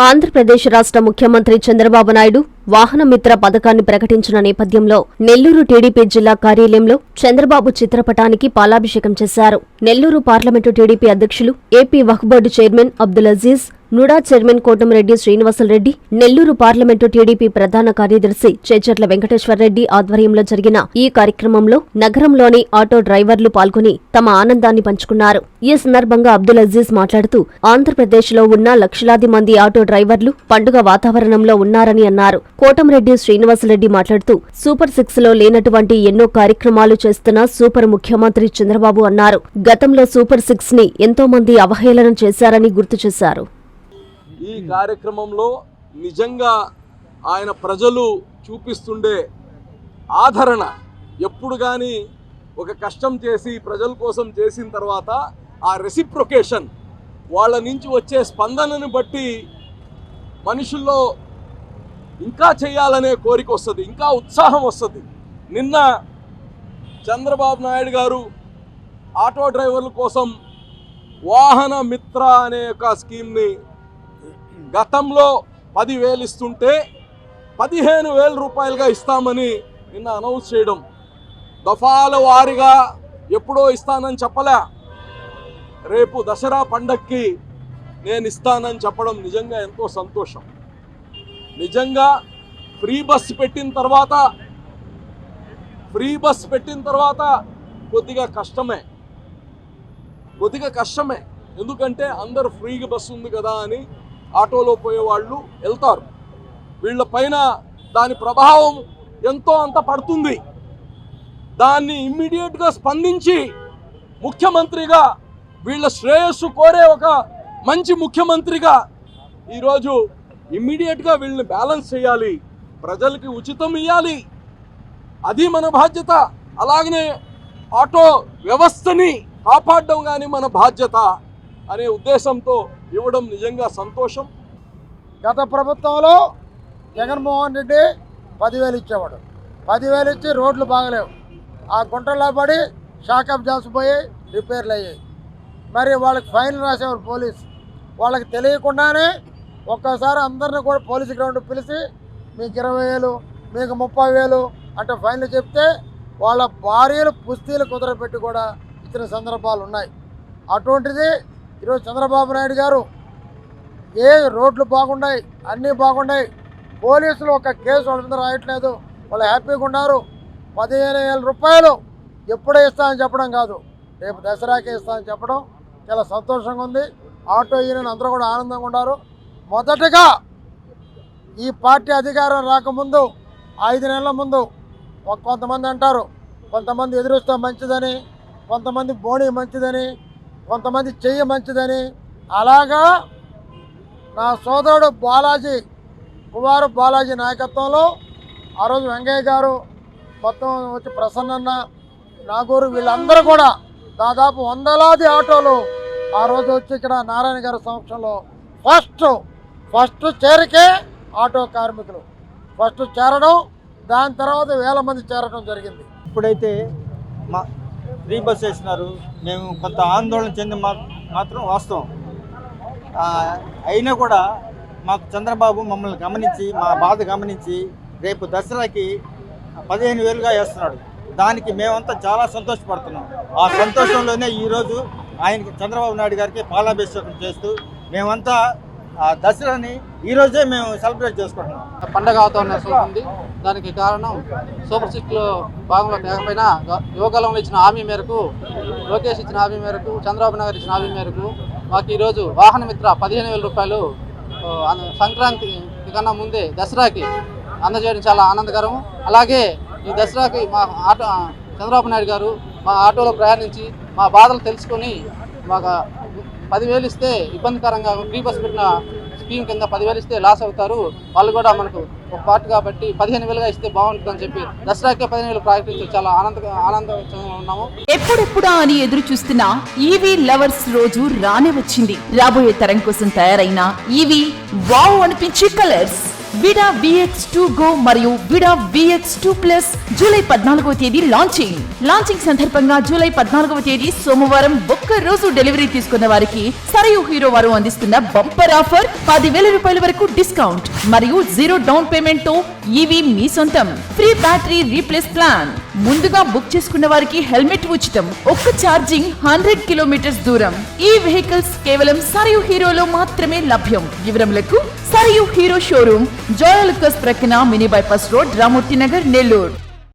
ఆంధ్రప్రదేశ్ రాష్ట్ర ముఖ్యమంత్రి చంద్రబాబు నాయుడు వాహన మిత్ర పథకాన్ని ప్రకటించిన నేపథ్యంలో నెల్లూరు టీడీపీ జిల్లా కార్యాలయంలో చంద్రబాబు చిత్రపటానికి పాలాభిషేకం చేశారు. నెల్లూరు పార్లమెంటు టీడీపీ అధ్యక్షులు, ఏపీ వక్ఫ్ board chairman Abdul Aziz, NUDA chairman Kotamreddy Srinivasulareddy, Nellore parliament TDP ప్రధాన కార్యదర్శి చేచర్ల వెంకటేశ్వర్రెడ్డి ఆధ్వర్యంలో జరిగిన ఈ కార్యక్రమంలో నగరంలోని ఆటో డ్రైవర్లు పాల్గొని తమ ఆనందాన్ని పంచుకున్నారు. ఈ సందర్భంగా అబ్దుల్ అజీజ్ మాట్లాడుతూ ఆంధ్రప్రదేశ్లో ఉన్న లక్షలాది మంది ఆటో డ్రైవర్లు పండుగ వాతావరణంలో ఉన్నారని అన్నారు. కోటమిరెడ్డి శ్రీనివాసులరెడ్డి మాట్లాడుతూ సూపర్ 6 లో లేనటువంటి ఎన్నో కార్యక్రమాలు చేస్తున్న సూపర్ ముఖ్యమంత్రి చంద్రబాబు అన్నారు. గతంలో సూపర్ 6 ని ఎంతో మంది అవహేళన చేశారని గుర్తు చేశారు. ఈ కార్యక్రమంలో నిజంగా ఆయన ప్రజలు చూపిస్తుండే ఆదరణ, ఎప్పుడు కానీ ఒక కష్టం చేసి ప్రజల కోసం చేసిన తర్వాత ఆ రెసిప్రొకేషన్, వాళ్ళ నుంచి వచ్చే స్పందనను బట్టి మనుషుల్లో ఇంకా చేయాలనే కోరిక వస్తుంది, ఇంకా ఉత్సాహం వస్తుంది. నిన్న చంద్రబాబు నాయుడు గారు ఆటో డ్రైవర్ల కోసం వాహన మిత్ర అనే ఒక స్కీమ్ని గతంలో 10,000 ఇస్తుంటే 15,000 రూపాయలుగా ఇస్తామని నిన్న అనౌన్స్ చేయడం, దఫాల వారీగా ఎప్పుడో ఇస్తానని చెప్పలే, రేపు దసరా పండక్కి నేను ఇస్తానని చెప్పడం నిజంగా ఎంతో సంతోషం. నిజంగా ఫ్రీ బస్ పెట్టిన తర్వాత కొద్దిగా కష్టమే, ఎందుకంటే అందరూ ఫ్రీగా బస్సు ఉంది కదా అని ఆటోలో పోయేవాళ్ళు వెళ్తారు. వీళ్ళ పైన దాని ప్రభావం ఎంతో అంత పడుతుంది. దాన్ని ఇమ్మీడియట్గా స్పందించి ముఖ్యమంత్రిగా, వీళ్ళ శ్రేయస్సు కోరే ఒక మంచి ముఖ్యమంత్రిగా ఈరోజు ఇమ్మీడియట్గా వీళ్ళని బ్యాలెన్స్ చేయాలి, ప్రజలకి ఉచితం ఇవ్వాలి, అది మన బాధ్యత. అలాగనే ఆటో వ్యవస్థని కాపాడడం కానీ మన బాధ్యత అనే ఉద్దేశంతో ఇవ్వడం నిజంగా సంతోషం. గత ప్రభుత్వంలో జగన్మోహన్ రెడ్డి 10,000 ఇచ్చేవాడు. 10,000 ఇచ్చి రోడ్లు బాగలేవు, ఆ గుంటల్లో పడి షాక్ అబ్జార్బ్స్ పోయి రిపేర్లు అయ్యాయి. మరి వాళ్ళకి ఫైన్ రాసేవారు పోలీసు. వాళ్ళకి తెలియకుండానే ఒక్కసారి అందరిని కూడా పోలీసు గ్రౌండ్ పిలిచి మీకు 20,000, మీకు 30,000 అంటే ఫైన్లు చెప్తే వాళ్ళ భార్యలు పుస్తీలు కుదరపెట్టి కూడా ఇచ్చిన సందర్భాలు ఉన్నాయి. అటువంటిది ఈరోజు చంద్రబాబు నాయుడు గారు ఏ రోడ్లు బాగున్నాయి, అన్నీ బాగున్నాయి, పోలీసులు ఒక కేసు వాళ్ళ మీద రాయట్లేదు, వాళ్ళు హ్యాపీగా ఉన్నారు. 15,000 రూపాయలు ఎప్పుడే ఇస్తామని చెప్పడం కాదు, రేపు దసరాకే ఇస్తామని చెప్పడం చాలా సంతోషంగా ఉంది. ఆటో యూనియన్ అందరూ కూడా ఆనందంగా ఉన్నారు. మొదటగా ఈ పార్టీ అధికారం రాకముందు 5 నెలల ముందు కొంతమంది అంటారు, కొంతమంది ఎదురుస్తే మంచిదని, కొంతమంది బోణి మంచిదని, కొంతమంది చెయ్యి మంచిదని. అలాగా నా సోదరుడు కుమారు బాలాజీ నాయకత్వంలో ఆ రోజు వెంకయ్య గారు, మొత్తం వచ్చి ప్రసన్న, నాగూరు, వీళ్ళందరూ కూడా దాదాపు 100లాది ఆటోలు ఆ రోజు వచ్చి ఇక్కడ నారాయణ గారి సమక్షంలో ఫస్ట్ చేరికే ఆటో కార్మికులు ఫస్ట్ చేరడం, దాని తర్వాత 1000 మంది చేరడం జరిగింది. ఇప్పుడైతే మా ఫ్రీ బస్ వేసినారు, మేము కొంత ఆందోళన చెంది మాత్రం వాస్తవం. అయినా కూడా మాకు చంద్రబాబు మమ్మల్ని గమనించి, మా బాధ గమనించి రేపు దసరాకి 15,000గా వేస్తున్నాడు. దానికి మేమంతా చాలా సంతోషపడుతున్నాం. ఆ సంతోషంలోనే ఈరోజు ఆయనకి చంద్రబాబు నాయుడు గారికి పాలాభిషేకం చేస్తూ మేమంతా దసరాని ఈరోజే మేము సెలబ్రేట్ చేసుకుంటున్నాం. పండగ వాతావరణం ఉంది. దానికి కారణం సూపర్ 6లో భాగంలో లేకపోయినా యువకాలంలో ఇచ్చిన హామీ మేరకు, లోకేష్ ఇచ్చిన హామీ మేరకు, చంద్రబాబు నాయుడు ఇచ్చిన హామీ మేరకు మాకు ఈరోజు వాహన మిత్ర 15,000 రూపాయలు సంక్రాంతి కన్నా ముందే దసరాకి అందజేయడం చాలా ఆనందకరం. అలాగే ఈ దసరాకి మా చంద్రబాబు నాయుడు గారు మా ఆటోలో ప్రయాణించి మా బాధలు తెలుసుకొని మాకు 10,000 ఇస్తే ఇబ్బందికరంగా, ఫ్రీ బస్ పెట్టిన స్కీమ్ కింద 10,000 ఇస్తే లాస్ అవుతారు, వాళ్ళు కూడా మనకు ఒక పార్ట్ కాబట్టి 15,000గా ఇస్తే బాగుంటుందని చెప్పి దసరాకే 15,000 ప్రకటించి చాలా ఆనందంగా ఉన్నాము. ఎప్పుడెప్పుడా అని ఎదురు చూస్తున్న ఈవీ లవర్స్ రోజు రానే వచ్చింది. రాబోయే తరం కోసం తయారైన ఈవీ వావ్ అనిపించే కలర్స్ విడా VX2 Go మరియు విడా VX2 Plus జూలై 14వ తేదీ లాంచింగ్ సందర్భంగా జూలై 14వ తేదీ సోమవారం ఒక్క రోజు డెలివరీ తీసుకున్న వారికి సరయు హీరో వారు అందిస్తున్న బంపర్ ఆఫర్ 10,000 రూపాయల వరకు డిస్కౌంట్ మరియు 0 డౌన్ పేమెంట్ తో ఈవీ మీ సొంతం. Free battery replace plan. ముందుగా బుక్ చేసుకున్న వారికి హెల్మెట్ ఉచితం. ఒక్క ఛార్జింగ్ 100 కిలోమీటర్స్ దూరం. ఈ వెహికల్స్ కేవలం సరయు హీరోలో మాత్రమే లభ్యం. వివరములకు సరయు హీరో షోరూమ్, జోయలుకస్ ప్రక్కన mini bypass road, Ramurthy Nagar, Nellore.